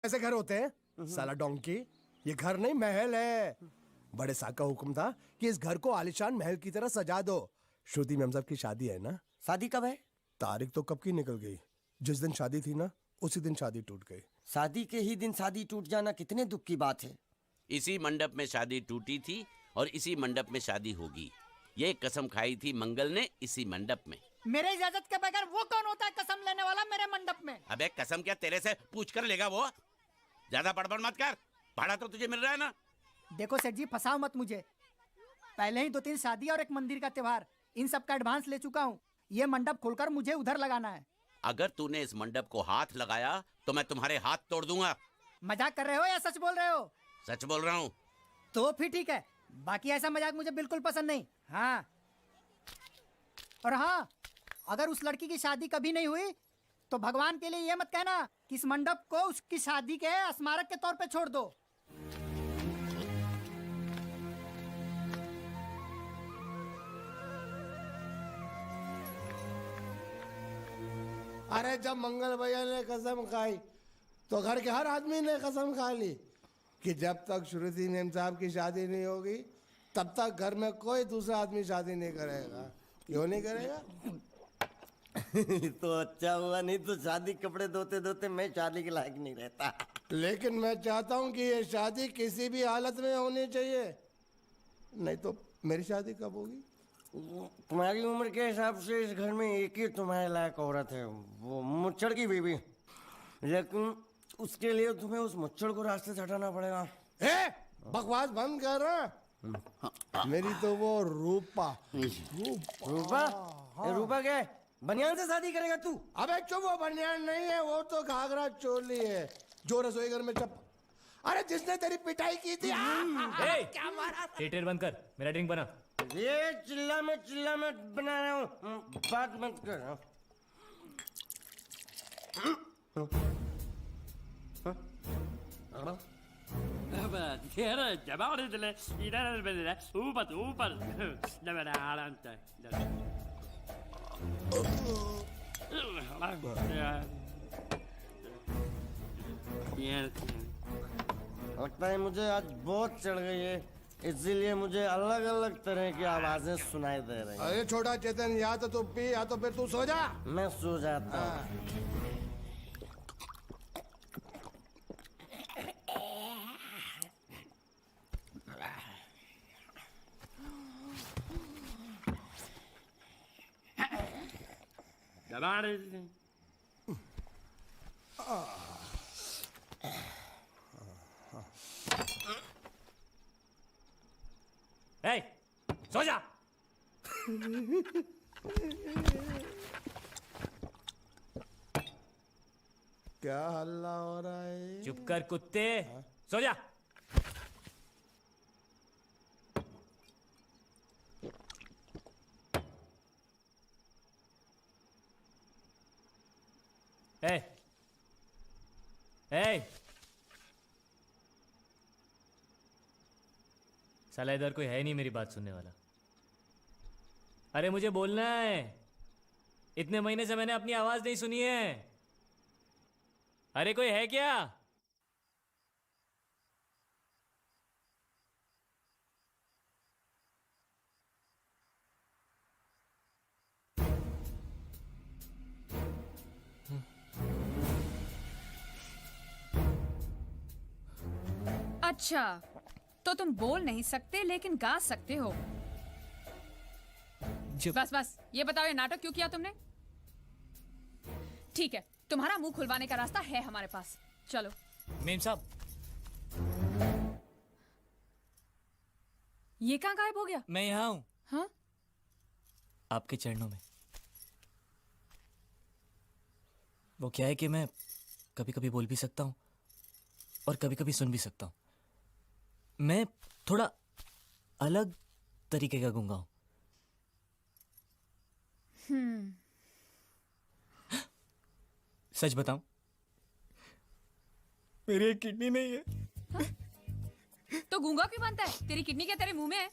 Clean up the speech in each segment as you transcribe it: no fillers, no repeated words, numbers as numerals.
ऐसे घर होते हैं साला डोंकी। ये घर नहीं महल है। बड़े साहब का हुक्म था कि इस घर को आलीशान महल की तरह सजा दो। श्रुति मैम साहब की शादी है ना। शादी कब है? तारीख तो कब की निकल गई। जिस दिन शादी थी ना उसी दिन शादी टूट गई। शादी के ही दिन शादी टूट जाना कितने दुख की बात है। इसी मंडप में शादी टूटी थी और इसी मंडप में शादी होगी। ये कसम खाई थी मंगल ने इसी मंडप में। मेरे इजाजत के बगैर वो कौन होता है कसम लेने वाला मेरे मंडप में? अबे कसम क्या तेरे से पूछ कर लेगा वो। ज्यादा बड़बड़ मत कर, भाड़ा तो तुझे मिल रहा है ना। देखो सेठ जी फंसाओ मत मुझे। पहले ही 2-3 शादी और एक मंदिर का त्योहार, इन सब का एडवांस ले चुका हूँ। ये मंडप खोलकर मुझे उधर लगाना है। अगर तूने इस मंडप को हाथ लगाया तो मैं तुम्हारे हाथ तोड़ दूंगा। मजाक कर रहे हो या सच बोल रहे हो? सच बोल रहा हूँ। तो फिर ठीक है, बाकी ऐसा मजाक मुझे बिल्कुल पसंद नहीं। हाँ, और हाँ, अगर उस लड़की की शादी कभी नहीं हुई तो भगवान के लिए ये मत कहना कि इस मंडप को उसकी शादी के स्मारक के तौर पे छोड़ दो। अरे जब मंगल भैया ने कसम खाई तो घर के हर आदमी ने कसम खा ली कि जब तक श्रुति मैम साहब की शादी नहीं होगी तब तक घर में कोई दूसरा आदमी शादी नहीं करेगा। क्यों नहीं करेगा? तो अच्छा हुआ, नहीं तो शादी कपड़े धोते धोते मैं शादी के लायक नहीं रहता। लेकिन मैं चाहता हूँ कि ये शादी किसी भी हालत में होनी चाहिए, नहीं तो मेरी शादी कब होगी? तुम्हारी उम्र के हिसाब से इस घर में एक ही तुम्हारे लायक औरत है, वो मुच्छड़ की बीवी। लेकिन उसके लिए तुम्हें उस मुच्छड़ को रास्ते से हटाना पड़ेगा। बकवास बंद कर रहा। मेरी तो वो रूपा। रूपा? रूपा क्या है? बनियान से शादी करेगा तू? अबे चुप, वो बनियान नहीं है, वो तो घाघरा चोली है जो रसोई घर में चप। अरे जिसने तेरी पिटाई की थी क्या मारा? थिएटर बंद कर, मेरा ड्रिंक बना। ये चिल्ला में बना रहा हूँ, बात मत कर। लगता है मुझे आज बहुत चढ़ गई है, इसीलिए मुझे अलग अलग तरह की आवाजें सुनाई दे रही हैं। अरे छोटा चेतन, या तो तू पी या तो फिर तू सो जा। मैं सो जाता हूँ। ए, सो जा। क्या हल्ला हो रहा है? चुप कर कुत्ते, सो जा। ए, ए, साला इधर कोई है नहीं मेरी बात सुनने वाला। अरे मुझे बोलना है, इतने महीने से मैंने अपनी आवाज नहीं सुनी है। अरे कोई है क्या? अच्छा, तो तुम बोल नहीं सकते लेकिन गा सकते हो। बस बस ये बताओ, ये नाटक क्यों किया तुमने? ठीक है, तुम्हारा मुंह खुलवाने का रास्ता है हमारे पास। चलो। मेम साहब, ये कहाँ गायब हो गया? मैं यहाँ हूँ। हाँ? आपके चरणों में। वो क्या है कि मैं कभी कभी बोल भी सकता हूँ और कभी कभी सुन भी सकता हूँ। मैं थोड़ा अलग तरीके का गूंगा हूँ। सच बताऊं, मेरी एक किडनी नहीं है। हाँ? तो गूंगा क्यों बनता है? तेरी किडनी क्या तेरे मुंह में है?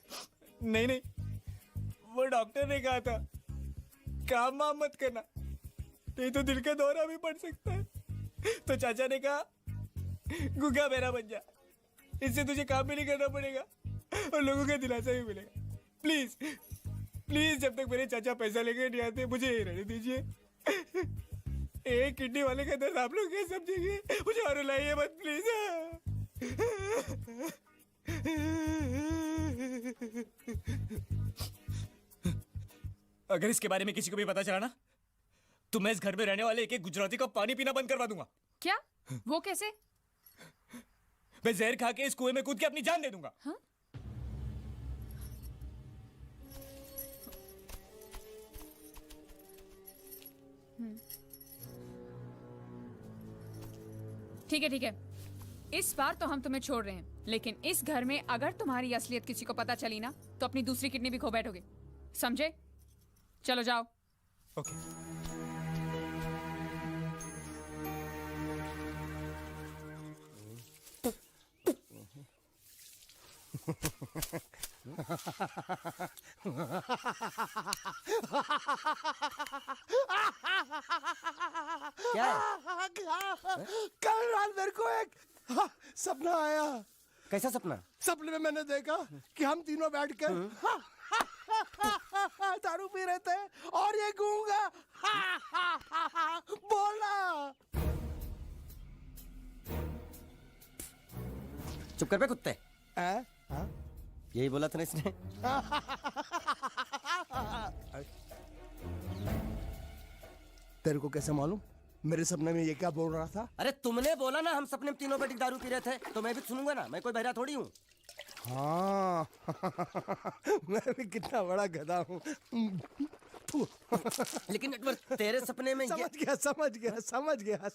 नहीं नहीं, वो डॉक्टर ने कहा था काम वाम मत करना, नहीं तो दिल का दौरा भी पड़ सकता है। तो चाचा ने कहा गुंगा मेरा बन जा, इससे तुझे काम भी नहीं करना पड़ेगा और लोगों का दिलासा भी मिलेगा। प्लीज प्लीज, जब तक मेरे चाचा पैसा लेके नहीं आते मुझे ये रहने दीजिए। एक किडनी वाले का दर्द आप लोग कैसे समझेंगे? मुझे और रुलाइए मत प्लीज। अगर इसके बारे में किसी को भी पता चला ना, तो मैं इस घर में रहने वाले एक एक गुजराती का पानी पीना बंद करवा दूंगा। क्या? वो कैसे? मैं जहर खा के इस कुएं में कूद के अपनी जान दे दूंगा। हाँ? ठीक है ठीक है, इस बार तो हम तुम्हें छोड़ रहे हैं, लेकिन इस घर में अगर तुम्हारी असलियत किसी को पता चली ना, तो अपनी दूसरी किडनी भी खो बैठोगे, समझे? चलो जाओ। ओके। क्या है? कल रात मेरे को एक सपना आया। कैसा सपना? सपने में मैंने देखा कि हम तीनों बैठ कर दारू पी रहे थे और ये गूंगा बोला। चुप कर बे कुत्ते। हाँ? यही बोला था ना इसने। तेरे को कैसे मालूम मेरे सपने में ये क्या बोल रहा था? अरे तुमने बोला ना हम सपने में तीनों बैठ के दारू पी रहे थे, तो मैं भी सुनूंगा ना, मैं कोई बहरा थोड़ी हूँ। हाँ मैं भी कितना बड़ा गधा हूँ। लेकिन एक बार तेरे सपने में ये समझ गया।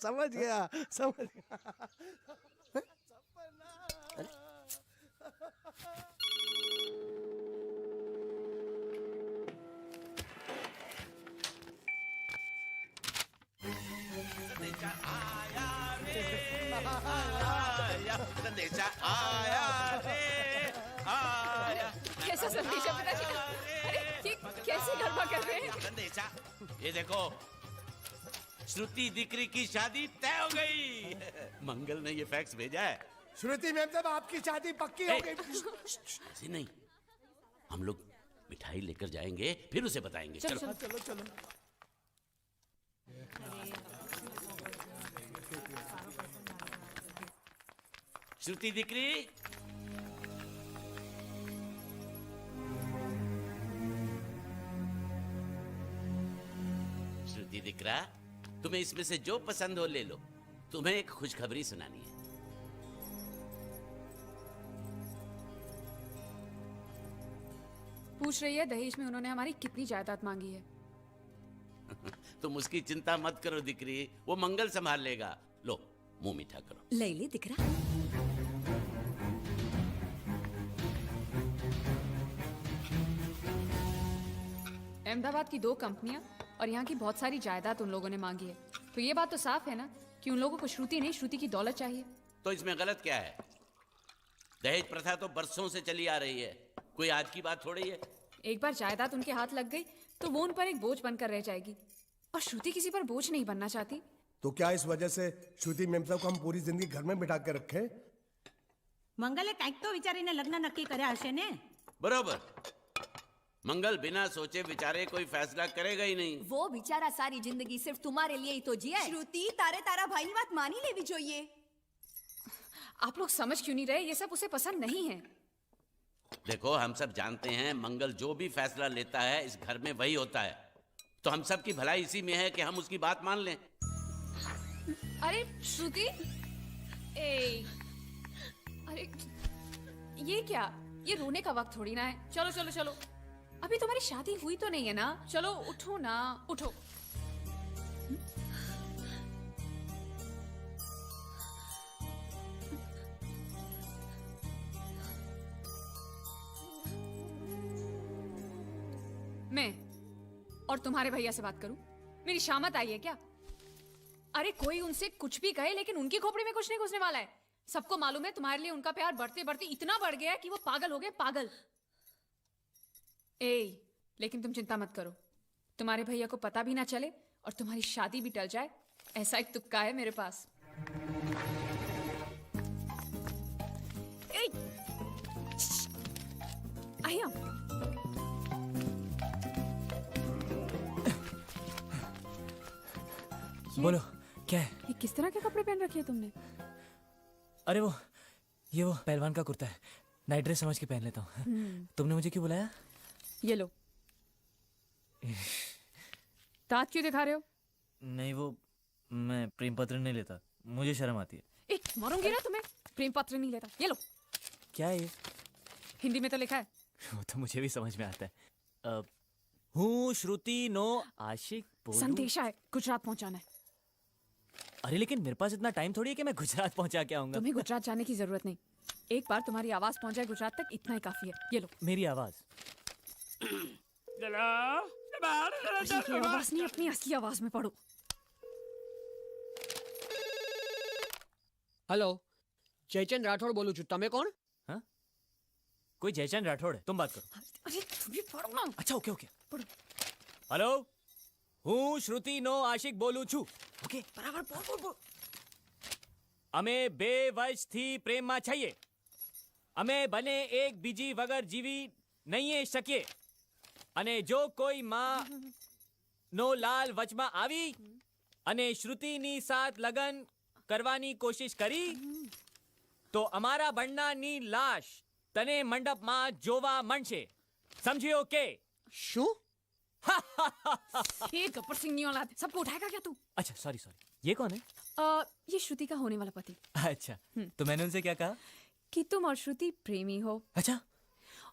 संदेशा आया रे, आया। कैसा संदेश है पिताजी का? अरे ये कैसे गड़बड़ कर रहे हैं? संदेशा, ये देखो, श्रुति दिकरी की शादी तय हो गई। मंगल ने ये फैक्स भेजा है। श्रुति मैम साहब आपकी शादी पक्की हो गई। ऐसे नहीं, हम लोग मिठाई लेकर जाएंगे, फिर उसे बताएंगे। चलो चलो। श्रुति दिकरी, श्रुति दिकरा, तुम्हें इसमें से जो पसंद हो ले लो। तुम्हें एक खुशखबरी सुनानी है। पूछ रही है दहेज में उन्होंने हमारी कितनी जायदाद मांगी है। तुम उसकी चिंता मत करो दिकरी, वो मंगल संभाल लेगा। लो मुंह मीठा करो। ले ले दिख रहा। अहमदाबाद की 2 कंपनियां और यहाँ की बहुत सारी जायदाद उन लोगों ने मांगी है, तो ये बात तो साफ है ना कि उन लोगों को श्रुति नहीं, श्रुति की दौलत चाहिए। तो इसमें गलत क्या है? दहेज प्रथा तो बरसों से चली आ रही है, कोई आज की बात थोड़ी है। एक बार जायदाद उनके हाथ लग गई तो वो उन पर एक बोझ बनकर रह जाएगी, और श्रुति किसी पर बोझ नहीं बनना चाहती। तो क्या इस वजह से श्रुति मैम साहब को हम पूरी जिंदगी घर में बिठा के रखे? મંગલે કંઈક તો વિચારીને લગ્ન નક્કી કર્યા હશે ને? बरोबर, मंगल बिना सोचे विचारे कोई फैसला करेगा ही नहीं। वो बेचारा सारी जिंदगी सिर्फ तुम्हारे लिए ही तो जिया है। श्रुति तारे तारा भाई ની વાત માની લેવી જોઈએ। आप लोग समझ क्यों नहीं रहे? ये सब उसे पसंद नहीं है। देखो, हम सब जानते हैं मंगल जो भी फैसला लेता है इस घर में वही होता है, तो हम सब की भलाई इसी में है कि हम उसकी बात मान लें। अरे श्रुति, अरे ये क्या? ये रोने का वक्त थोड़ी ना है। चलो चलो चलो, अभी तुम्हारी शादी हुई तो नहीं है ना? चलो उठो ना, उठो। मैं और तुम्हारे भैया से बात करूं? मेरी शामत आई है क्या? अरे कोई उनसे कुछ भी कहे, लेकिन उनकी खोपड़ी में कुछ नहीं घुसने वाला है। सबको मालूम है तुम्हारे लिए उनका प्यार बढ़ते बढ़ते इतना बढ़ गया है कि वो पागल हो गए, पागल। लेकिन तुम चिंता मत करो, तुम्हारे भैया को पता भी ना चले और तुम्हारी शादी भी टल जाए, ऐसा एक तुक्का है मेरे पास। बोलो क्या है? ये किस तरह के कपड़े पहन रखे हैं तुमने? अरे ये वो पहलवान का कुर्ता है, नाइट ड्रेस समझ के पहन लेता हूँ। तुमने मुझे क्यों बुलाया? ये लो। दांत क्यों दिखा रहे हो? नहीं वो मैं प्रेम पत्र नहीं लेता, मुझे शर्म आती है। एक मारूंगी ना तुम्हें। प्रेम पत्र नहीं लेता। ये लो। क्या है ये? हिंदी में तो लिखा है। वो तो मुझे भी समझ में आता है। हूँ श्रुति नो आशिक बोलूं। संदेशा है, गुजरात पहुंचाना है। अरे लेकिन मेरे पास इतना टाइम थोड़ी है कि मैं गुजरात पहुंचा के आऊंगा। तुम्हें गुजरात जाने की जरूरत नहीं। एक बार तुम्हारी आवाज पहुंच जाए गुजरात तक, इतना ही काफी है। ये लो। मेरी आवाज? ये आवाज नहीं, अपनी असली आवाज में पढ़ो। हेलो, जयचंद राठौड़ बोलू छू, तमे कोण? हाँ? कोई जयचंद राठौड़ है, तुम बात करो। अरे तुम भी पढ़ो ना। अच्छा ओके ओके पढ़ो। हेलो, हूँ श्रुति नो आशिक बोलू छू। ओके बराबर बोल बोल बोल। અમે બે વર્ષથી પ્રેમમાં છીએ. અમે બને એક બીજી વગર જીવી નહીં શકીએ. અને જો કોઈ માં નો લાલ વચમાં આવી અને શ્રુતિની સાથ લગન કરવાની કોશિશ કરી તો અમારા બંડાની લાશ તને મંડપમાં જોવા મળશે. સમજ્યો કે? શું? ये गब्बर सिंह नहीं औलाद, सबको उठाएगा क्या तू? अच्छा सॉरी ये कौन है? ये श्रुति का होने वाला पति। अच्छा तो मैंने उनसे क्या कहा? कि तुम और श्रुति प्रेमी हो। अच्छा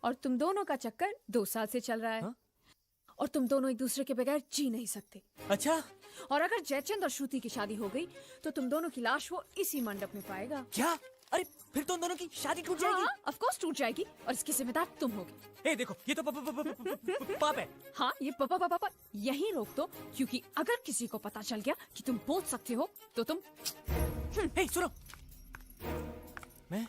और तुम दोनों का चक्कर 2 साल से चल रहा है। हाँ? और तुम दोनों एक दूसरे के बगैर जी नहीं सकते। अच्छा और अगर जयचंद और श्रुति की शादी हो गई तो तुम दोनों की लाश वो इसी मंडप में पाएगा। क्या? अरे फिर तो उन दोनों की शादी टूट जाएगी। हाँ, ऑफ कोर्स टूट जाएगी और इसकी जिम्मेदार तुम होगे। ए देखो ये तो पाप है। हाँ ये पापा यहीं रोक दो, क्योंकि अगर किसी को पता चल गया कि तुम बोल सकते हो तो तुम। हे सुनो, मैं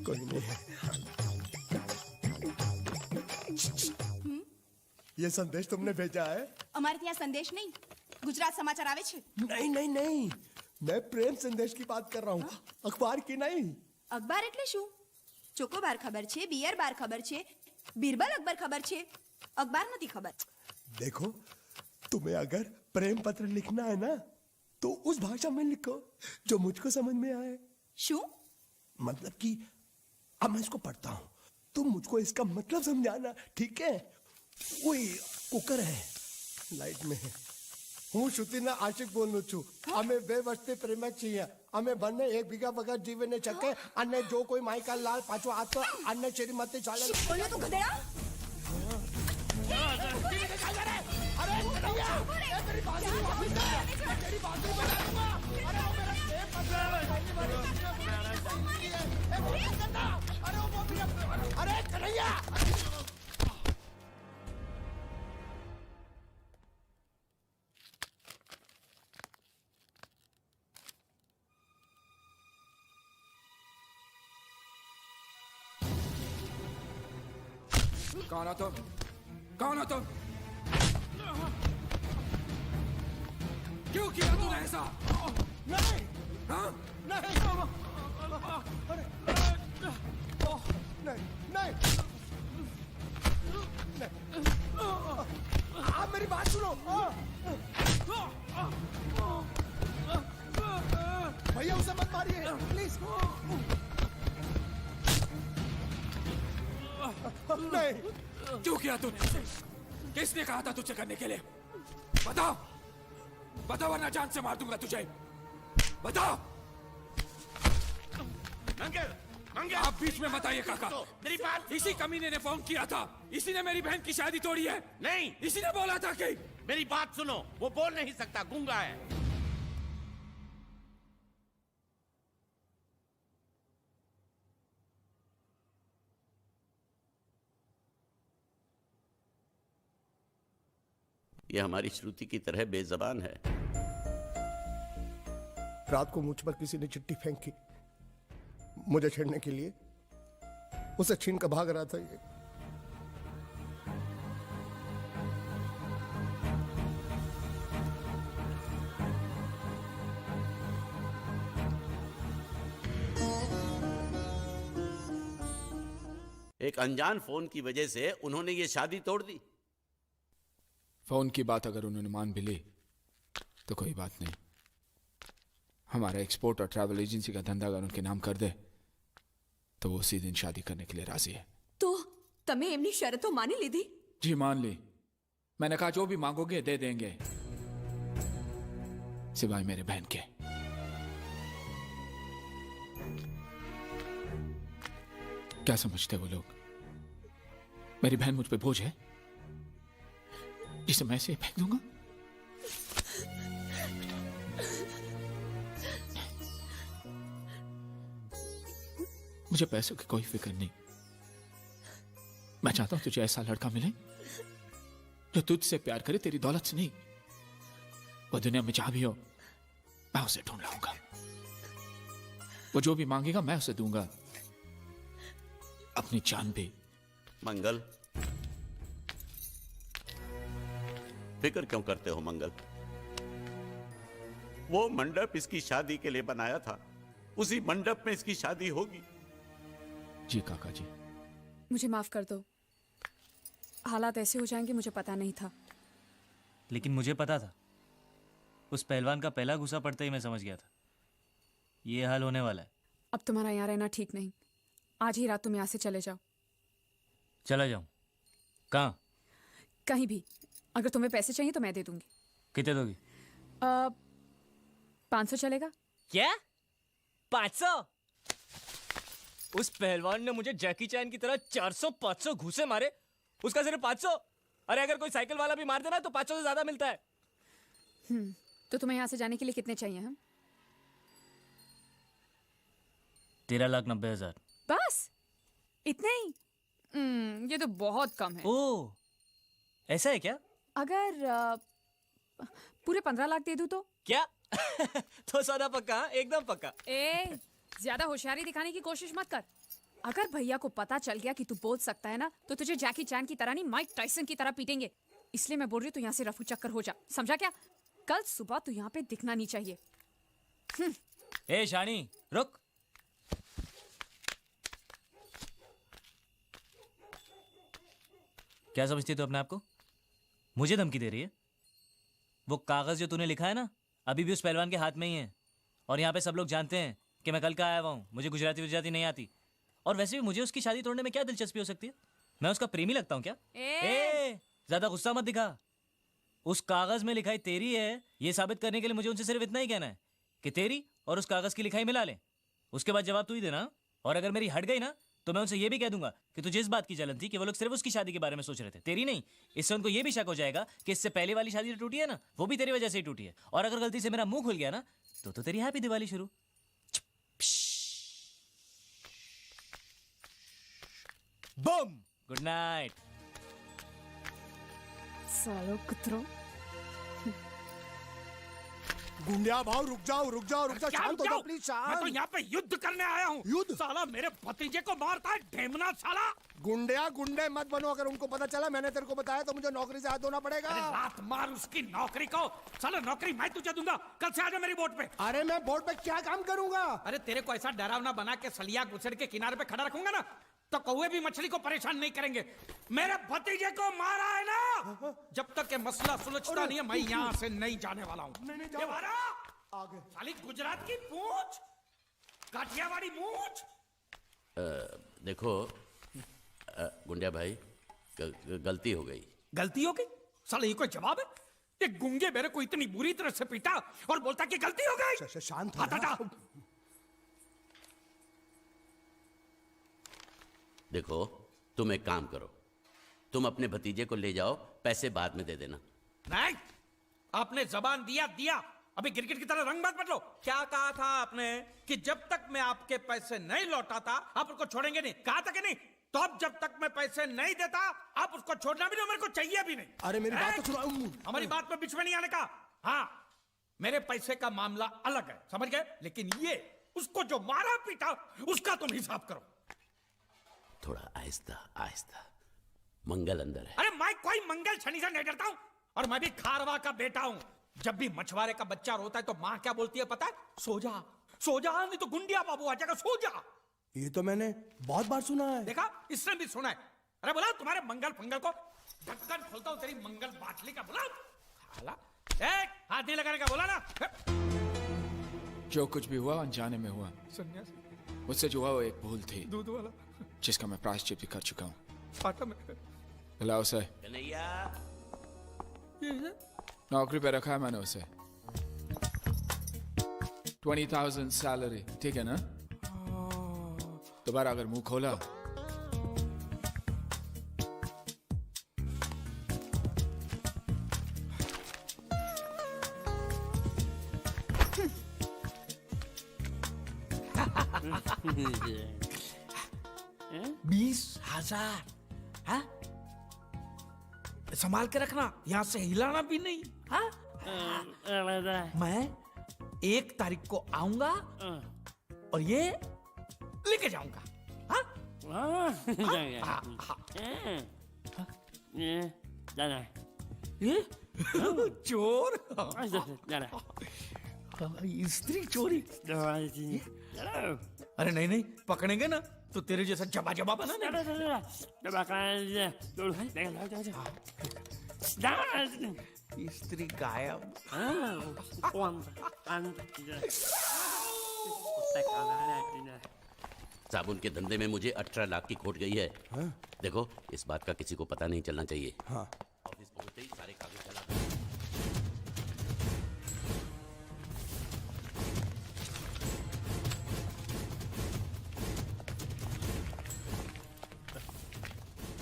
कोई नहीं। ये संदेश तुमने भेजा है? અમારે ત્યાં સંદેશ નહીં, ગુજરાત સમાચાર આવે છે। नहीं नहीं नहीं, मैं प्रेम संदेश की बात कर रहा हूँ, अखबार की नहीं। અખબાર એટલે શું? ચોકોબાર ખબર છે, બિયર બાર ખબર છે, બીરબલ અકબર ખબર છે, અખબાર નથી ખબર। देखो, तुम्हें अगर प्रेम पत्र लिखना है ना तो उस भाषा में लिखो जो मुझको समझ में आए। શું? मतलब कि अब मैं इसको पढ़ता हूँ, तुम मुझको इसका मतलब समझाना, ठीक है? वही कुकर है, लाइट में है। હું શ્રુતિના આશિક બોલું છું. અમે 2 વર્ષથી પ્રેમમાં છીએ. અમે બંને એકબીજા વગર જીવી નહીં શકે અને જો કોઈ માઈકા લાલ પાછો આવતો અને શ્રીમતી ચાલે. બોલ્યો તું ગધેડા? અરે કનૈયા, એ તેરી બાજુ વાપસ લે. તેરી બાજુ બના દૂંગા. અરે वो मेरा प्रेम पत्र अरे वो भी अरे कन्हैया कौन हो तुम? कौन हो तुम? क्यों किया तूने ऐसा? नहीं हाँ? नहीं अरे नहीं नहीं आप मेरी बात सुनो. भैया उसे मत मारिए प्लीज. नहीं. क्यों किया तूने ऐसे? किसने कहा था तुझे करने के लिए? बताओ, बताओ वरना जान से मार दूंगा तुझे. बताओ. मंगल मंगल आप बीच में मत आइए काका. मेरी बात. इसी कमीने ने फोन किया था. इसी ने मेरी बहन की शादी तोड़ी है. नहीं, इसी ने बोला था कि मेरी बात सुनो, वो बोल नहीं सकता, गूंगा है. ये हमारी श्रुति की तरह बेजबान है. रात को मुझ पर किसी ने चिट्ठी फेंकी मुझे छेड़ने के लिए। उसे छीन कर भाग रहा था ये। एक अनजान फोन की वजह से उन्होंने ये शादी तोड़ दी। फोन की बात अगर उन्होंने मान भी ली तो कोई बात नहीं। हमारा एक्सपोर्ट और ट्रैवल एजेंसी का धंधा अगर उनके नाम कर दे तो वो उसी दिन शादी करने के लिए राजी है। तो तमे एमनी शरतो मानी लीधी? जी मान ली। मैंने कहा जो भी मांगोगे दे देंगे, सिवाय मेरे बहन के। क्या समझते वो लोग? मेरी बहन मुझ पे बोझ है जिसे मैं ऐसे ही फेंक दूंगा? मुझे पैसों की कोई फिक्र नहीं। मैं चाहता हूं तुझे ऐसा लड़का मिले जो तुझसे प्यार करे, तेरी दौलत से नहीं। वो दुनिया में जहां भी हो मैं उसे ढूंढ लाऊंगा। वो जो भी मांगेगा मैं उसे दूंगा, अपनी जान भी। मंगल, फिक्र क्यों करते हो मंगल? वो मंडप इसकी शादी के लिए बनाया था, उसी मंडप में इसकी शादी होगी। जी काका जी। मुझे माफ कर दो, हालात ऐसे हो जाएंगे मुझे पता नहीं था। लेकिन मुझे पता था। उस पहलवान का पहला गुस्सा पड़ते ही मैं समझ गया था ये हाल होने वाला है। अब तुम्हारा यहाँ रहना ठीक नहीं, आज ही रात तुम यहाँ से चले जाओ। चला जाऊं? कहाँ? कहीं भी। अगर तुम्हें पैसे चाहिए तो मैं दे दूंगी। कितने दोगी? 500 चलेगा? क्या 500? उस पहलवान ने मुझे जैकी चैन की तरह 400-500 घूसे मारे, उसका सिर्फ 500? अरे अगर कोई साइकिल वाला भी मार देना तो 500 से ज्यादा मिलता है। तो तुम्हें यहाँ से जाने के लिए कितने चाहिए? हम 13,90,000। बस इतने ही? ये तो बहुत कम है। ओह, ऐसा है क्या? अगर पूरे 15 लाख दे दूं तो? क्या? तो सौदा पक्का? एकदम पक्का। ए, ज्यादा होशियारी दिखाने की कोशिश मत कर। अगर भैया को पता चल गया कि तू बोल सकता है ना, तो तुझे जैकी चैन की तरह नहीं, माइक टाइसन की तरह पीटेंगे। इसलिए मैं बोल रही हूँ तू यहाँ से रफू चक्कर हो जा, समझा क्या? कल सुबह तू यहाँ पे दिखना नहीं चाहिए। ए शानी, रुक। क्या समझती है तू अपने आप को? मुझे धमकी दे रही है? वो कागज जो तूने लिखा है ना, अभी भी उस पहलवान के हाथ में ही है। और यहाँ पे सब लोग जानते हैं कि मैं कल का आया हुआ हूँ, मुझे गुजराती नहीं आती। और वैसे भी मुझे उसकी शादी तोड़ने में क्या दिलचस्पी हो सकती है? मैं उसका प्रेमी लगता हूँ क्या? ज्यादा गुस्सा मत दिखा। उस कागज में लिखाई तेरी है, ये साबित करने के लिए मुझे उनसे सिर्फ इतना ही कहना है कि तेरी और उस कागज की लिखाई मिला ले। उसके बाद जवाब तू ही देना। और अगर मेरी हट गई ना तो मैं उनसे ये भी कह दूंगा कि तुझे इस बात की जलन थी कि वो लोग सिर्फ उसकी शादी के बारे में सोच रहे थे, तेरी नहीं। इससे उनको ये भी शक हो जाएगा कि इससे पहले वाली शादी जो टूटी है ना, वो भी तेरी वजह से ही टूटी है। और अगर गलती से मेरा मुंह खुल गया ना तो तेरी हैप्पी दिवाली शुरू। बम। Good night. सालो कुत्रों। गुंडिया भाव रुक जाओ शांत हो जाओ प्लीज। मैं तो यहाँ पे युद्ध करने आया हूँ। युद्ध? साला मेरे भतीजे को मारता है ढेमना साला। गुंडे मत बनो। अगर उनको पता चला मैंने तेरे को बताया तो मुझे नौकरी से हाथ धोना पड़ेगा। अरे लात मार उसकी नौकरी को। साला नौकरी मैं तुझे दूंगा, कल से आजा मेरी बोट पे। अरे मैं बोर्ड पे क्या काम करूंगा? अरे तेरे को ऐसा डरावना बना के सलिया गुसड़ के किनारे पे खड़ा रखूंगा ना तो कौवे भी मछली को परेशान नहीं करेंगे। मेरे भतीजे को मारा है ना, जब तक ये मसला सुलझता नहीं है मैं यहाँ से नहीं जाने वाला हूँ। साली गुजरात की पूंछ, काठियावाड़ी मूंछ। देखो गुंडिया भाई, गलती हो गई। गलती हो गई? साला ये कोई जवाब है? ये गुंगे मेरे को इतनी बुरी तरह से पीटा और बोलता कि गलती हो गई। शांत हो जा। देखो तुम एक काम करो, तुम अपने भतीजे को ले जाओ, पैसे बाद में दे देना। नहीं, आपने जबान दिया, अभी गिरगिट की तरह रंग मत बदलो। क्या कहा था आपने कि जब तक मैं आपके पैसे नहीं लौटाता आप उसको छोड़ेंगे नहीं? कहा था कि नहीं? तो अब जब तक मैं पैसे नहीं देता आप उसको छोड़ना भी नहीं, मेरे को चाहिए भी नहीं। अरे मेरी बात तो सुनो। हमारी बात में बीच में नहीं आने का। हाँ, मेरे पैसे का मामला अलग है, समझ गए? लेकिन ये उसको जो मारा पीटा उसका तुम हिसाब करो। थोड़ा आहिस्ता आहिस्ता, मंगल अंदर है। अरे मैं कोई मंगल शनि से नहीं डरता हूं, और मैं भी खारवा का बेटा हूं। जब भी मछुआरे का बच्चा रोता है तो माँ क्या बोलती है पता है? सो जा, सो जा, नहीं तो गुंडिया बाबू आ जाएगा, सो जा। ये तो मैंने बहुत बार सुना है। देखा, इसने भी सुना है। अरे बोला तुम्हारे मंगल फंगल को, ढक्कन खोलता हूं तेरी मंगल बाटली का, बोला साला। हाथ नहीं लगाने का बोला ना। जो कुछ भी हुआ अनजाने में हुआ। सन्यासी मुझसे जो हुआ वो एक भूल थी, दूध वाला जिसका मैं प्रायश्चित भी कर चुका हूँ। आटा में बुलाओ उसे। कन्हैया, ये नौकरी पे रखा है मैंने उसे। 20,000 सैलरी, ठीक है ना? दोबारा अगर मुंह खोला $20,000, संभाल के रखना, यहां से हिलाना भी नहीं। हाँ? मैं 1 तारीख को आऊंगा और ये लेके जाऊंगा। हाँ? ये चोर, स्त्री चोरी। अरे नहीं नहीं, पकड़ेंगे ना तो तेरे जैसा जबा जबा बना स्त्री गायब। साबुन के धंधे में मुझे 18 लाख की खोट गई है। हाँ? देखो, इस बात का किसी को पता नहीं चलना चाहिए। हाँ। ऑफिस पहुंचते ही सारे कागज जला दो।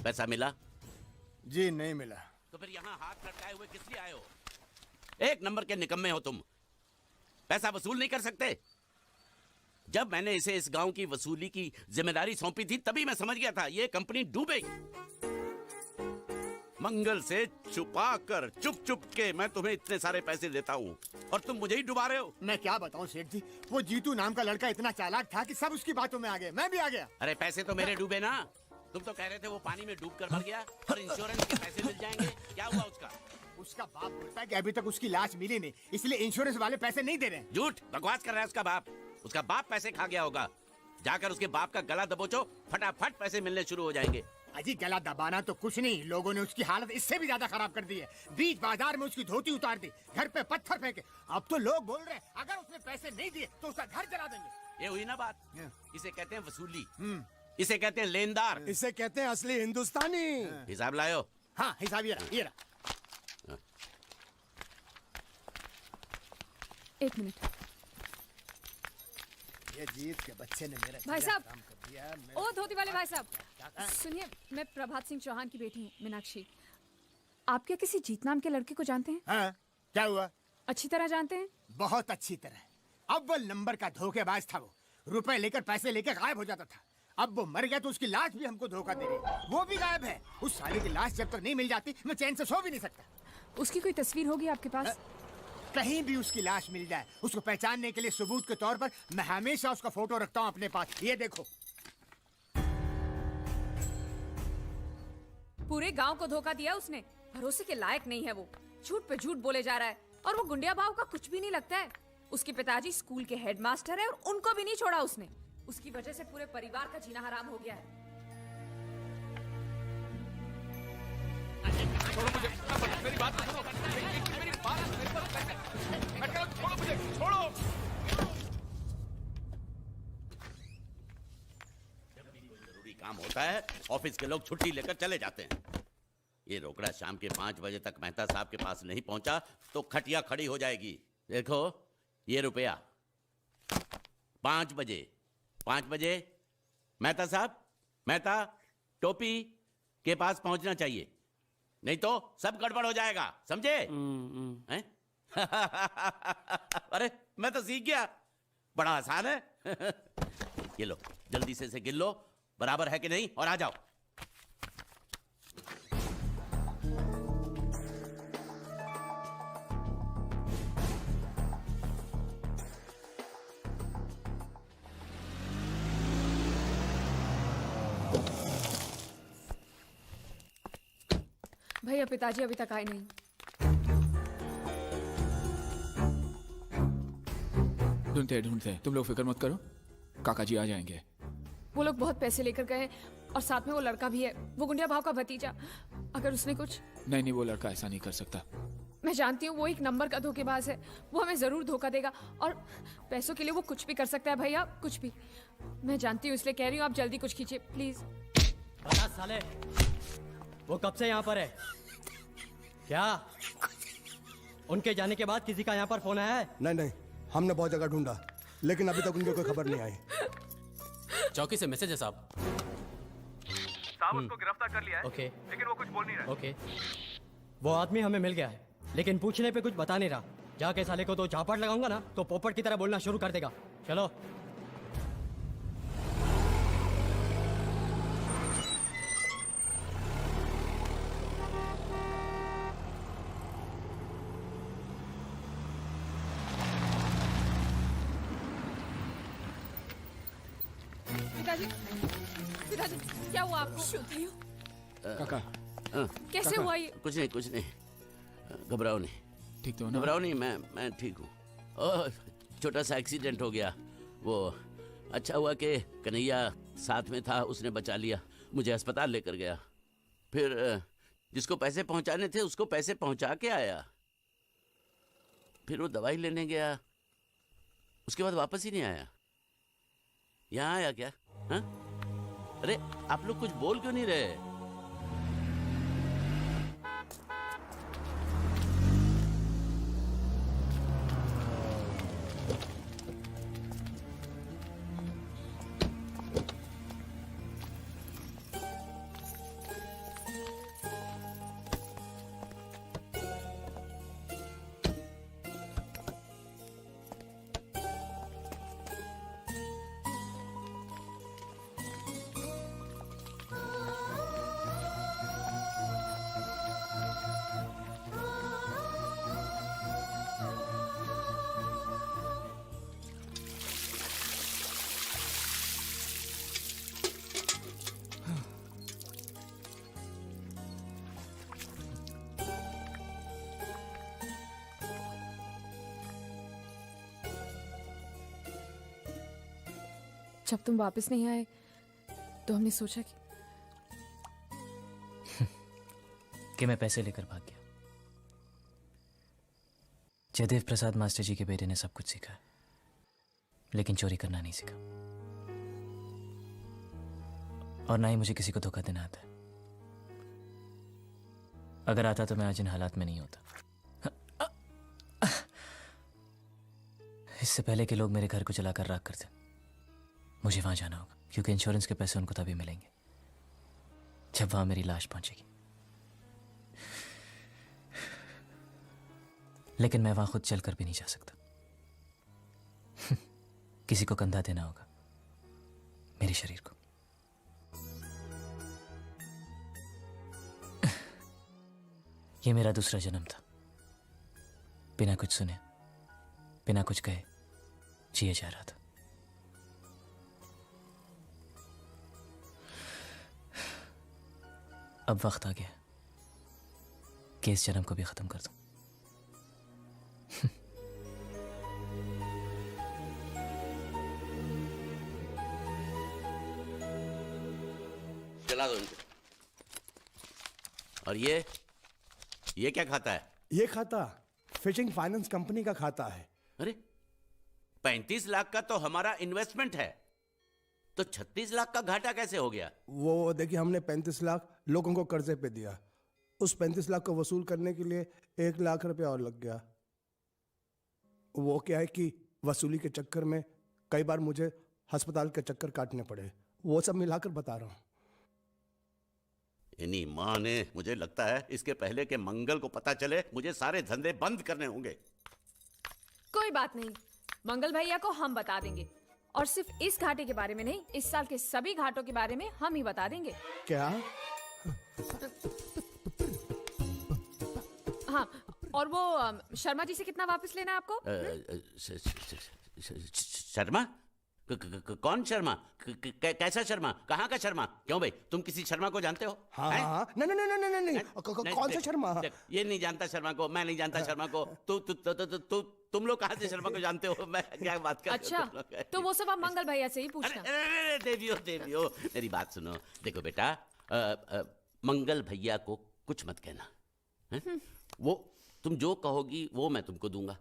पैसा मिला? जी नहीं मिला। तो फिर यहाँ हाथ लटकाए हुए किस लिए आए हो? एक नंबर के निकम्मे हो तुम। पैसा वसूल नहीं कर सकते? जब मैंने इसे इस गांव की वसूली की जिम्मेदारी सौंपी थी तभी मैं समझ गया था ये कंपनी डूबेगी। मंगल से छुपा कर चुप चुप के मैं तुम्हें इतने सारे पैसे देता हूँ और तुम मुझे ही डुबा रहे हो। मैं क्या बताऊं सेठ जी, वो जीतू नाम का लड़का इतना चालाक था कि सब उसकी बातों में आ गए, मैं भी आ गया। अरे पैसे तो मेरे डूबे ना। तुम तो कह रहे थे वो पानी में डूब कर मर गया और इंश्योरेंस के पैसे मिल जाएंगे। क्या हुआ उसका? उसका बाप बोलता है कि अभी तक उसकी लाश मिली नहीं, इसलिए इंश्योरेंस वाले पैसे नहीं दे रहे। झूठ बकवास कर रहा है उसका बाप। उसका बाप पैसे खा गया होगा। जाकर उसके बाप का गला दबोचो, फटाफट पैसे मिलने शुरू हो जाएंगे। अजी गला दबाना तो कुछ नहीं, लोगों ने उसकी हालत इससे भी ज्यादा खराब कर दी है। बीच बाजार में उसकी धोती उतार दी, घर पे पत्थर फेंके। अब तो लोग बोल रहे हैं अगर उसने पैसे नहीं दिए तो उसका घर जला देंगे। ये हुई ना बात। इसे कहते हैं वसूली, इसे कहते हैं लेनदार, इसे कहते हैं असली हिंदुस्तानी। हिसाब लायो? हाँ हिसाब ये रहा, ये रहा। 1 मिनट। ये जीत के बच्चे ने मेरा भाई साहब, काम कर दिया। ओ धोती वाले भाई साहब, सुनिए, मैं प्रभात सिंह चौहान की बेटी हूँ, मीनाक्षी। आप क्या किसी जीत नाम के लड़के को जानते हैं? हाँ, क्या हुआ? अच्छी तरह जानते हैं? बहुत अच्छी तरह। अव्वल नंबर का धोखेबाज था वो, रुपए लेकर पैसे लेकर गायब हो जाता था। अब वो मर गया तो उसकी लाश भी हमको धोखा दे रही, वो भी गायब है। उस साले की लाश जब तक नहीं मिल जाती मैं चैन से सो भी नहीं सकता। उसकी कोई तस्वीर होगी आपके पास? कहीं भी उसकी लाश मिल जाए, उसको पहचानने के लिए सबूत के तौर पर मैं हमेशा उसका फोटो रखता हूँ अपने पास। ये देखो। पूरे गांव को धोखा दिया उसने। भरोसे के लायक नहीं है वो। झूठ पे झूठ बोले जा रहा है और वो गुंडिया भाव का कुछ भी नहीं लगता है। उसके पिताजी स्कूल के हेडमास्टर है और उनको भी नहीं छोड़ा उसने। उसकी वजह से पूरे परिवार का जीना हराम हो गया है। छोड़ो मुझे, मेरी बात तो सुनो, मेरी बात मैं कह रहा हूं, छोड़ो मुझे, छोड़ो। जब भी कोई जरूरी काम होता है ऑफिस के लोग छुट्टी लेकर चले जाते हैं। ये रोकड़ा शाम के 5 बजे तक मेहता साहब के पास नहीं पहुंचा तो खटिया खड़ी हो जाएगी। देखो ये रुपया 5 बजे मेहता साहब, मेहता टोपी के पास पहुंचना चाहिए, नहीं तो सब गड़बड़ हो जाएगा, समझे? हैं? अरे मैं तो सीख गया, बड़ा आसान है। ये लो, जल्दी से इसे गिन लो, बराबर है कि नहीं, और आ जाओ। भैया पिताजी अभी तक आए नहीं। ढूंढते तुम लोग फिक्र मत करो, काका जी आ जाएंगे। वो लोग बहुत पैसे लेकर गए और साथ में वो लड़का भी है, वो गुंडिया भाव का भतीजा। अगर उसने कुछ... नहीं, वो लड़का ऐसा नहीं कर सकता। मैं जानती हूँ वो एक नंबर का धोखेबाज है, वो हमें जरूर धोखा देगा और पैसों के लिए वो कुछ भी कर सकता है भैया, कुछ भी। मैं जानती हूँ, इसलिए कह रही हूँ आप जल्दी कुछ कीजिए प्लीज। बता साले, वो कब से यहाँ पर है? क्या उनके जाने के बाद किसी का यहाँ पर फोन आया है? नहीं, हमने बहुत जगह ढूंढा लेकिन अभी तक उनकी कोई खबर नहीं आई। चौकी से मैसेज है साहब। उसको गिरफ्तार कर लिया है। ओके। लेकिन वो कुछ बोल नहीं रहा। ओके, वो आदमी हमें मिल गया है लेकिन पूछने पे कुछ बता नहीं रहा। जाके साले को तो झापड़ लगाऊंगा ना तो पोपट की तरह बोलना शुरू कर देगा। चलो। पिताजी क्या हुआ आपको? काका कैसे हुआ ये? कुछ नहीं, घबराओ नहीं। ठीक तो ना? घबराओ नहीं, मैं ठीक हूँ। ओह, छोटा सा एक्सीडेंट हो गया। वो अच्छा हुआ कि कन्हैया साथ में था, उसने बचा लिया, मुझे अस्पताल लेकर गया। फिर जिसको पैसे पहुंचाने थे उसको पैसे पहुंचा के आया। फिर वो दवाई लेने गया, उसके बाद वापस ही नहीं आया। यहाँ आया क्या? हाँ? अरे आप लोग कुछ बोल क्यों नहीं रहे? जब तुम वापस नहीं आए तो हमने सोचा कि मैं पैसे लेकर भाग गया। जयदेव प्रसाद मास्टर जी के बेटे ने सब कुछ सीखा है लेकिन चोरी करना नहीं सीखा, और ना ही मुझे किसी को धोखा देना आता है। अगर आता तो मैं आज इन हालात में नहीं होता। इससे पहले कि लोग मेरे घर को जलाकर राख कर दें, मुझे वहां जाना होगा, क्योंकि इंश्योरेंस के पैसे उनको तभी मिलेंगे जब वहां मेरी लाश पहुंचेगी। लेकिन मैं वहां खुद चलकर भी नहीं जा सकता। किसी को कंधा देना होगा, मेरे शरीर को। यह मेरा दूसरा जन्म था, बिना कुछ सुने, बिना कुछ कहे जिए जा रहा था। अब वक्त आ गया कि इस जन्म को भी खत्म कर दूं। चला दो इनको। और ये क्या खाता है? ये खाता फिशिंग फाइनेंस कंपनी का खाता है। अरे 35 लाख का तो हमारा इन्वेस्टमेंट है, तो 36 लाख का घाटा कैसे हो गया? वो देखिए, हमने 35 लाख लोगों को कर्जे पे दिया, उस 35 लाख को वसूल करने के लिए 1 लाख रुपया और लग गया। वो क्या है कि वसूली के चक्कर में कई बार मुझे अस्पताल के चक्कर काटने पड़े। वो सब मिलाकर बता रहा हूँ। इन्हीं माँ ने, मुझे लगता है इसके पहले के मंगल को पता चले मुझे सारे धंधे बंद करने होंगे। कोई बात नहीं, मंगल भैया को हम बता देंगे, और सिर्फ इस घाटे के बारे में नहीं, इस साल के सभी घाटों के बारे में हम ही बता देंगे। क्या? हाँ, और वो शर्मा जी से कितना वापस लेना है आपको? शर्मा? कौन शर्मा? कैसा शर्मा? कहाँ का शर्मा? क्यों भाई, तुम किसी शर्मा को जानते हो? हाँ हैं? हाँ, नहीं नहीं नहीं नहीं नहीं, कौन सा देख, शर्मा? देख, ये नहीं जानता शर्मा को, मैं नहीं जानता शर्मा को। तुम लोग कहाँ से शर्मा को जानते हो? मैं क्या बात कर रहे हो अच्छा, तुम लोग? तो वो सब आप मंगल भैया से ही पूछना। अरे देवियो, मेरी बात सुनो। देखो बेटा, मंगल भैया को कुछ मत कहना, हैं? वो तुम जो कहोगी वो मैं तुमको दूंगा।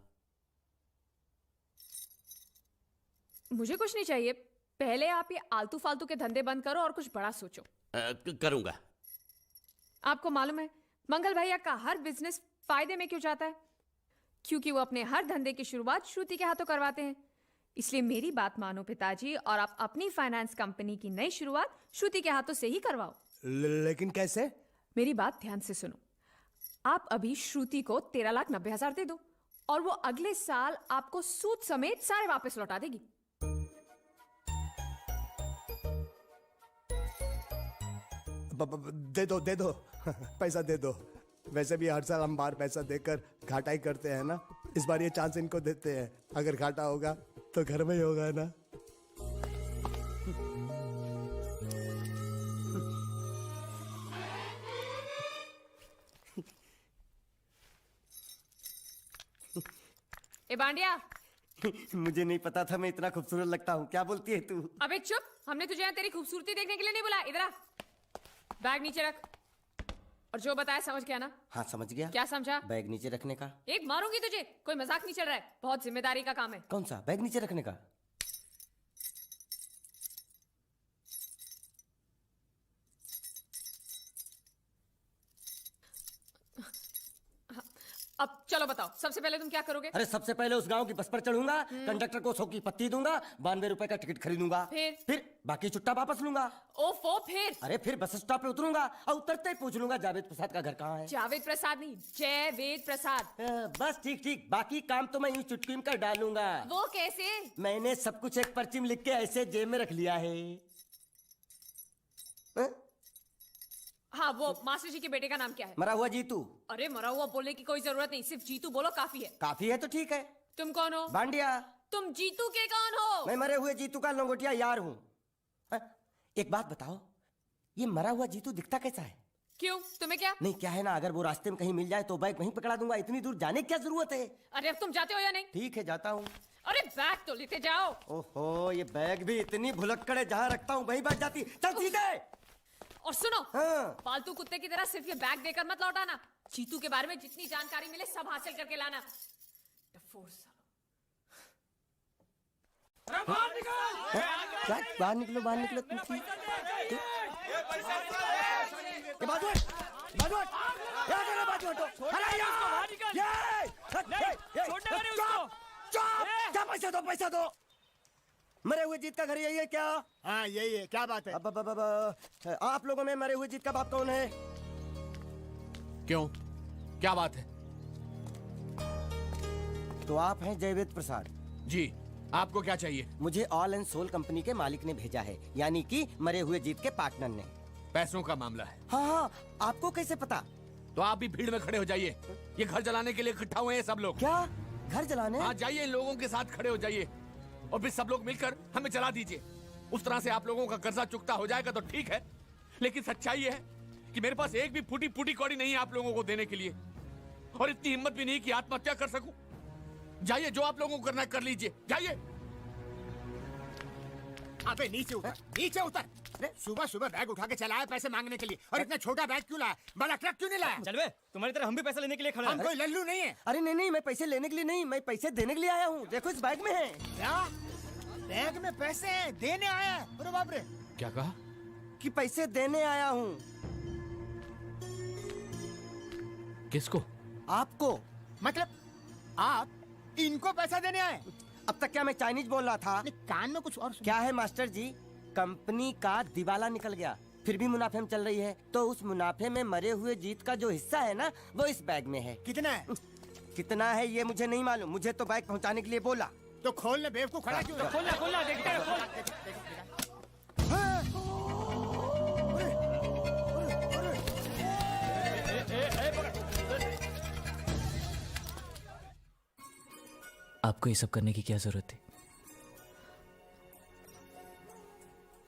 मुझे कुछ नहीं चाहिए, पहले आप ये आलतू फालतू के धंधे बंद करो और कुछ बड़ा सोचो। करूंगा। आपको मालूम है मंगल भैया का हर बिजनेस फायदे में क्यों जाता है? क्योंकि वो अपने हर धंधे की शुरुआत श्रुति के हाथों करवाते हैं। इसलिए मेरी बात मानो पिताजी, और आप अपनी फाइनेंस कंपनी की नई शुरुआत श्रुति के हाथों से ही करवाओ। लेकिन कैसे? मेरी बात ध्यान से सुनो। आप अभी श्रुति को 13,90,000 दे दो और वो अगले साल आपको सूद समेत सारे वापस लौटा देगी। दे दो पैसा दे दो। वैसे भी हर साल हम बाहर पैसा देकर घाटा ही करते हैं ना, इस बार ये चांस इनको देते हैं। अगर घाटा होगा तो घर में ही होगा ना। ए बांडिया, मुझे नहीं पता था मैं इतना खूबसूरत लगता हूँ। क्या बोलती है तू? अबे चुप, हमने तुझे यहाँ तेरी खूबसूरती देखने के लिए नहीं बुलाया। इधर आ, बैग नीचे रख। और जो बताया समझ गया ना? हाँ समझ गया। क्या समझा? बैग नीचे रखने का। एक मारूंगी तुझे, कोई मजाक नहीं चल रहा है, बहुत जिम्मेदारी का काम है। कौन सा? बैग नीचे रखने का। अब चलो बताओ, सबसे पहले तुम क्या करोगे? अरे सबसे पहले उस गांव की बस पर चढ़ूंगा, कंडक्टर को 100 की पत्ती दूंगा, 92 रुपए का टिकट खरीदूंगा, फिर बाकी छुट्टा वापस लूंगा। ओफो, फिर? अरे फिर बस स्टॉप पे उतरूंगा और उतरते ही पूछ लूंगा जावेद प्रसाद का घर कहाँ है। जावेद प्रसाद नहीं, जयवेद प्रसाद। बस ठीक ठीक, बाकी काम तो मैं यूं चुटकी में कर डालूंगा। वो कैसे? मैंने सब कुछ एक पर्ची में लिख के ऐसे जेब में रख लिया है। हाँ, वो मास्टर जी के बेटे का नाम क्या है? मरा हुआ जीतू। अरे मरा हुआ बोलने की कोई जरूरत नहीं, सिर्फ जीतू बोलो काफी है। काफी है तो ठीक है। तुम कौन हो? बांडिया। तुम जीतू के कौन हो? मैं मरे हुए जीतू का लंगोटिया यार हूँ। एक बात बताओ, ये मरा हुआ जीतू दिखता कैसा है? क्यों, तुम्हें क्या? नहीं क्या है ना, अगर वो रास्ते में कहीं मिल जाए तो बैग वहीं पकड़ा दूंगा। इतनी दूर जाने की क्या जरूरत है? अरे अब तुम जाते हो या नहीं? ठीक है जाता हूँ। अरे बैग तो लेते जाओ। ओहो, ये बैग भी इतनी भुलक्कड़ है, जहाँ रखता हूँ वहीं बैठ जाती। चल सीधे। और सुनो, हाँ। पालतू कुत्ते की तरह सिर्फ ये बैग देकर मत लौटाना। जीतू के बारे में जितनी जानकारी मिले सब हासिल करके लाना। बाहर निकलो, बाहर निकलो तुम। पैसा दो। मरे हुए जीत का घर यही है क्या? हाँ यही है। क्या बात है? अब आप लोगों में मरे हुए जीत का बाप कौन है? क्यों, क्या बात है? तो आप हैं जयवेद प्रसाद जी, आपको क्या चाहिए? मुझे ऑल एंड सोल कंपनी के मालिक ने भेजा है, यानी कि मरे हुए जीत के पार्टनर ने। पैसों का मामला है। हाँ, आपको कैसे पता? तो आप भी भीड़ में खड़े हो जाइए, ये घर जलाने के लिए इकट्ठा हुए हैं सब लोग। क्या घर जलाने? हाँ जाइए, इन लोगों के साथ खड़े हो जाइए और फिर सब लोग मिलकर हमें जला दीजिए। उस तरह से आप लोगों का कर्जा चुकता हो जाएगा तो ठीक है, लेकिन सच्चाई है कि मेरे पास एक भी फूटी फूटी कौड़ी नहीं है आप लोगों को देने के लिए, और इतनी हिम्मत भी नहीं कि आत्महत्या कर सकूं। जाइए, जो आप लोगों को करना है कर लीजिए, जाइए। अबे नीचे उतर, नीचे उतर। सुबह सुबह बैग उठा के चला है पैसे मांगने के लिए, और इतना छोटा बैग क्यों लाया? बड़ा ट्रक क्यों नहीं लाया? चल बे, तुम्हारी तरह हम भी पैसे लेने के लिए खड़े हैं। हम कोई लल्लू नहीं है। अरे नहीं नहीं, मैं पैसे लेने के लिए नहीं, मैं पैसे देने के लिए आया हूँ। देखो इस बैग में है। क्या बैग में पैसे हैं? देने आया है? अरे बाप रे। क्या कहा? कि पैसे देने आया हूँ। किसको? आपको। मतलब आप इनको पैसा देने आए? अब तक क्या मैं चाइनीज बोल रहा था? कान में कुछ और क्या है मास्टर जी, कंपनी का दिवाला निकल गया, फिर भी मुनाफे में चल रही है, तो उस मुनाफे में मरे हुए जीत का जो हिस्सा है ना, वो इस बैग में है। कितना है? कितना है ये मुझे नहीं मालूम, मुझे तो बैग पहुंचाने के लिए बोला। तो खोलने बेवकूफ खड़ा क्यों? खोलना देखते हैं। आपको ये सब करने की क्या जरूरत थी?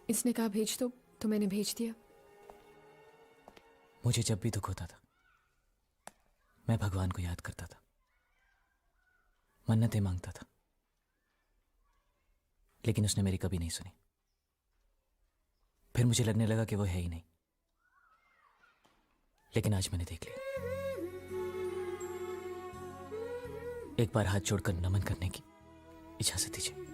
इसने कहा भेज दो तो मैंने भेज दिया। मुझे जब भी दुख होता था मैं भगवान को याद करता था, मन्नतें मांगता था, लेकिन उसने मेरी कभी नहीं सुनी। फिर मुझे लगने लगा कि वो है ही नहीं, लेकिन आज मैंने देख लिया। एक बार हाथ जोड़कर नमन करने की इजाजत दीजिए।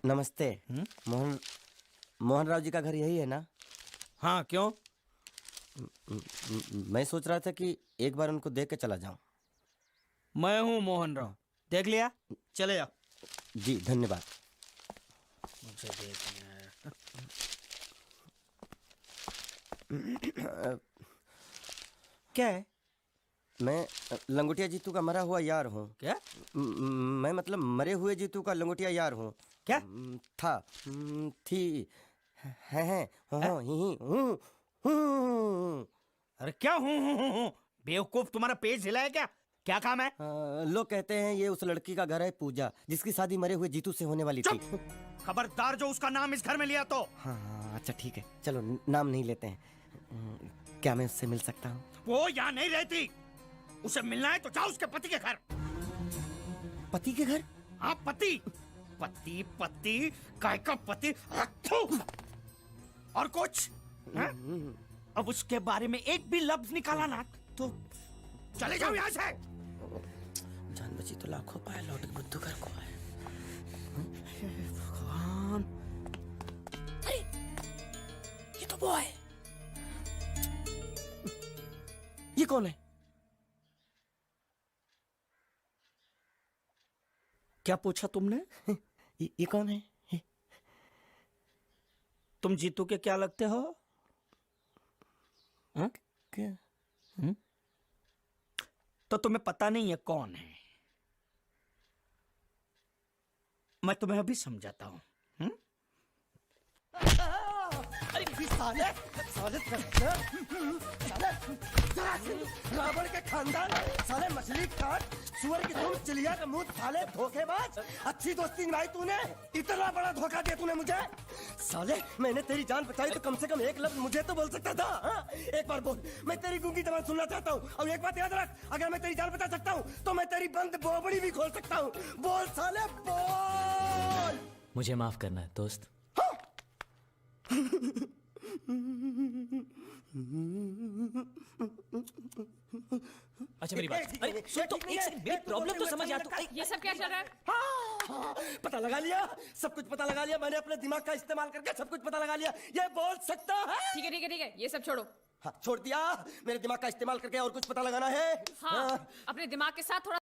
नमस्ते। मोहन राव जी का घर यही है ना? हाँ, क्यों? मैं सोच रहा था कि एक बार उनको देख के चला जाऊं। मैं हूँ मोहन राव, देख लिया, चले जाओ। जी धन्यवाद। मुझे देखना है। क्या है? मैं लंगोटिया जीतू का मरा हुआ यार हूँ। क्या? मैं मतलब मरे हुए जीतू का लंगोटिया यार हूँ। क्या? था, थी, है, हूँ। अरे क्या हूँ? बेवकूफ, तुम्हारा पेट हिला है क्या? क्या काम है? लोग कहते हैं ये उस लड़की का घर है पूजा, जिसकी शादी मरे हुए जीतू से होने वाली थी। खबरदार जो उसका नाम इस घर में लिया तो। हाँ अच्छा ठीक है, चलो नाम नहीं लेते हैं। क्या मैं उससे मिल सकता हूँ? वो यहाँ नहीं रहती। उसे मिलना है तो जाओ उसके पति के घर। पति के घर? हाँ पति। पति पति काय का पति। और कुछ है? अब उसके बारे में एक भी लफ्ज निकाला ना तो चले जाओ यहाँ से। जान बची तो लाखों पाए, लौट के बुद्धू घर को आए। भगवान, अरे ये तो वो है। ये कौन है? क्या पूछा तुमने? ये कौन है? तुम जीतू के क्या लगते हो? क्या? तो तुम्हें पता नहीं है कौन है? मैं तुम्हें अभी समझाता हूं। अरे साले रावण के खानदान, साले मछली काट, सुअर की तुम, चिड़िया का मुंह, साले धोखेबाज। अच्छी दोस्ती निभाई तूने, इतना बड़ा धोखा दिया तूने मुझे। साले मैंने तेरी जान बचाई तो कम से कम एक लफ्ज मुझे तो बोल सकता था। हाँ? एक बार बोल, मैं तेरी गूंगी जबान सुनना चाहता हूँ। और एक बात याद रख, अगर मैं तेरी जान बचा सकता हूँ तो मैं तेरी बंद बोबड़ी भी खोल सकता हूँ। बोल साले बोल। मुझे माफ करना है दोस्त। अच्छा मेरी बात, अरे सुन तो एक सेकंड, मेरी प्रॉब्लम तो समझ आ तू। ये सब क्या चल रहा है? हाँ, पता लगा लिया, सब कुछ पता लगा लिया मैंने। अपने दिमाग का इस्तेमाल करके सब कुछ पता लगा लिया। ये बोल सकता है? ठीक है ठीक है ठीक है, ये सब छोड़ो। हाँ छोड़ दिया। मेरे दिमाग का इस्तेमाल करके और कुछ पता लगाना है? हाँ, अपने दिमाग के साथ थोड़ा